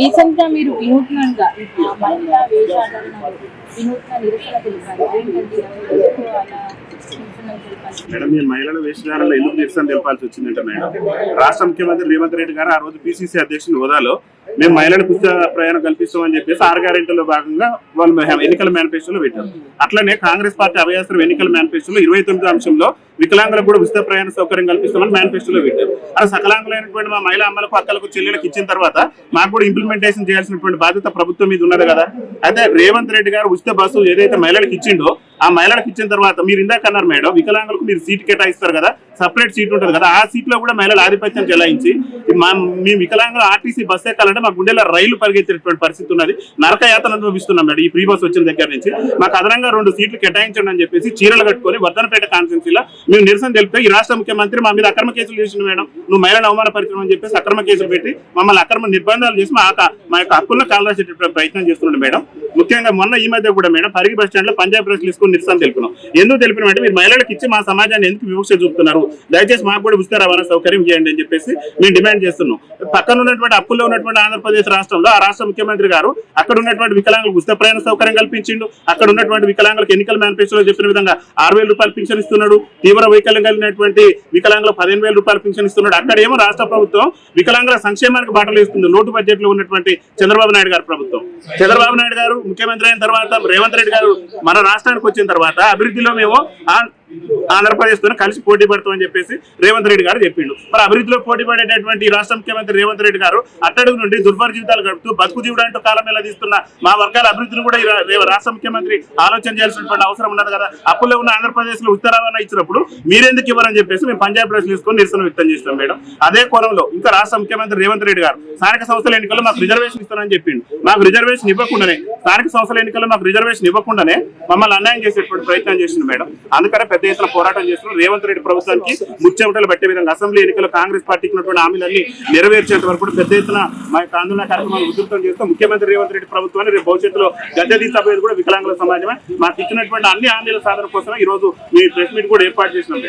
Recent గా మీరు వినూత్నంగా మహిళా వేషధారణ వినూత్న నిరసన తెలిపారు. ఏంటంటే ఎందుకు అలా నిరసన తెలిపారు? మేడం, ఈ మహిళల వేషధారణలో ఎందుకు నిరసన తెలపాల్సి వచ్చిందంటే మేడం, రాష్ట్ర ముఖ్యమంత్రి రేవంత్ రెడ్డి గారు ఆ రోజు పిసిసి అధ్యక్షుని హోదాలో మేము మహిళలకు ఉచిత ప్రయాణం కల్పిస్తామని చెప్పేసి 6 గ్యారెంటీలో భాగంగా వాళ్ళు ఎన్నికల మేనిఫెస్టోలో పెట్టారు. అట్లనే కాంగ్రెస్ పార్టీ అభయాస్త్రం ఎన్నికల మేనిఫెస్టోలో 29వ అంశంలో వికలాంగులకు కూడా ఉచిత ప్రయాణ సౌకర్యం కల్పిస్తామని మేనిఫెస్టోలో పెట్టారు. అలా సకలాంగులైనటువంటి మా మహిళా అమ్మలకు, అక్కలకు, చెల్లెలకు ఇచ్చిన తర్వాత మాకు కూడా ఇంప్లిమెంటేషన్ చేయాల్సినటువంటి బాధ్యత ప్రభుత్వం మీద ఉన్నది కదా. అయితే రేవంత్ రెడ్డి గారు ఉచిత బస్సు ఏదైతే మహిళలకు ఇచ్చిండో ఆ మహిళలకు ఇచ్చిన తర్వాత మీరు ఇందాక అన్నారు మేడం, వికలాంగులకు మీరు సీట్ కేటాయిస్తారు కదా, సపరేట్ సీట్ ఉంటుంది కదా, ఆ సీట్ లో కూడా మహిళలు ఆధిపత్యం చెలాయించి మీ వికలాంగులు ఆర్టీసీ బస్ ఎక్కాలంటే మా గుండెలో రైలు పరిగెత్తేటువంటి పరిస్థితి ఉన్నది. నరకయాతన అనుభవిస్తున్నాం మేడం. ఈ ఫ్రీ బస్ వచ్చిన దగ్గర నుంచి మాకు అదనంగా 2 సీట్లు కేటాయించండి అని చెప్పేసి చీరలు కట్టుకొని వర్ధనపేట కాన్స్టిట్యున్సీలో మేము నిరసన తెలిపితే ఈ రాష్ట్ర ముఖ్యమంత్రి మా మీద అక్రమ కేసులు చేసింది మేడం. నువ్వు మహిళను అవమానపరిచడం అని చెప్పేసి అక్రమ కేసులు పెట్టి మమ్మల్ని అక్రమ నిర్బంధాలు చేసి మా యొక్క హక్కులను కాలరాసేటటువంటి ప్రయత్నం చేస్తున్నాడు మేడం. ముఖ్యంగా మొన్న ఈ మధ్య కూడా మేడం పరిగి బస్ స్టాండ్ లో పంజాబ్ ప్రెస్ తీసుకుని నిరసన తెలిపినాం. ఎందుకు తెలిపిన అంటే మీరు మహిళలకు ఇచ్చి మా సమాజాన్ని ఎందుకు వివక్ష చూపుతున్నారు, దయచేసి మాకు కూడా ఉచిత రవాణా సౌకర్యం చేయండి అని చెప్పేసి మేము డిమాండ్ చేస్తున్నాం. పక్కన ఉన్నటువంటి అప్పుల్లో ఉన్నటువంటి ఆంధ్రప్రదేశ్ రాష్ట్రంలో ఆ రాష్ట్ర ముఖ్యమంత్రి గారు అక్కడ ఉన్నటువంటి వికలాంగులకు ఉచిత ప్రయాణ సౌకర్యం కల్పించిండు. అక్కడ ఉన్నటువంటి వికలాంగులకు ఎన్నికల మేనిఫెస్టోలో చెప్పిన విధంగా 6,000 రూపాయలు పింఛన్ ఇస్తున్నాడు. తీవ్ర వైకల్యం కలిగినటువంటి వికలాంగులకు 15,000 రూపాయలు పింఛన్ ఇస్తున్నాడు. అక్కడేమో రాష్ట్ర ప్రభుత్వం వికలాంగుల సంక్షేమానికి బాటలు వేస్తుంది. లోటు బడ్జెట్ లో ఉన్నటువంటి చంద్రబాబు నాయుడు గారి ప్రభుత్వం. చంద్రబాబు నాయుడు గారు ముఖ్యమంత్రి అయిన తర్వాత రేవంత్ రెడ్డి గారు మన రాష్ట్రానికి వచ్చిన తర్వాత అభివృద్ధిలో మేము ఆంధ్రప్రదేశ్ తో కలిసి పోటీ పడతామని చెప్పేసి రేవంత్ రెడ్డి గారు చెప్పిండు. మరి అభివృద్ధిలో పోటీ పడేటటువంటి రాష్ట్ర ముఖ్యమంత్రి రేవంత్ రెడ్డి గారు అట్టడుగు నుండి దుర్భర జీవితాలు గడుపుతూ బతుకు జీవుడు అంటూ కాలం ఎలా తీస్తున్న మా వర్గాల అభివృద్ధిని కూడా రాష్ట్ర ముఖ్యమంత్రి ఆలోచన చేయాల్సినటువంటి అవసరం ఉన్నది కదా. అప్పుల్లో ఉన్న ఆంధ్రప్రదేశ్ లో ఉచిత రవాణా ఇచ్చినప్పుడు మీరెందుకు ఇవ్వరని చెప్పేసి మేము పంజాబ్ ప్రెస్ తీసుకొని నిరసన వ్యక్తం చేస్తాం మేడం. అదే కోణంలో ఇంకా రాష్ట్ర ముఖ్యమంత్రి రేవంత్ రెడ్డి గారు స్థానిక సంస్థల ఎన్నికల్లో మాకు రిజర్వేషన్ ఇస్తానని చెప్పిండు. మాకు రిజర్వేషన్ ఇవ్వకుండానే స్థానిక సంస్థల ఎన్నికల్లో మాకు రిజర్వేషన్ ఇవ్వకుండానే మమ్మల్ని అన్యాయం చేసేటువంటి ప్రయత్నం చేసింది మేడం. అందుకనే పెద్ద ఎత్తున పోరాటం చేస్తున్నాం. రేవంత్ రెడ్డి ప్రభుత్వానికి ముచ్చెమటలు పట్టే విధంగా అసెంబ్లీ ఎన్నికల్లో కాంగ్రెస్ పార్టీకి ఉన్నటువంటి హామీలన్నీ నెరవేర్చేంత వరకు కూడా పెద్ద ఎత్తున మా యొక్క ఆందోళన కార్యక్రమాలు ఉధృతం చేస్తాం. ముఖ్యమంత్రి రేవంత్ రెడ్డి ప్రభుత్వాన్ని రేపు భవిష్యత్తులో గద్దెదీసపోయేది కూడా వికలాంగుల సమాజమే. మాకు ఇచ్చినటువంటి అన్ని హామీల సాధన కోసం ఈ రోజు మీ ప్రెస్ మీట్ కూడా ఏర్పాటు చేసినాం.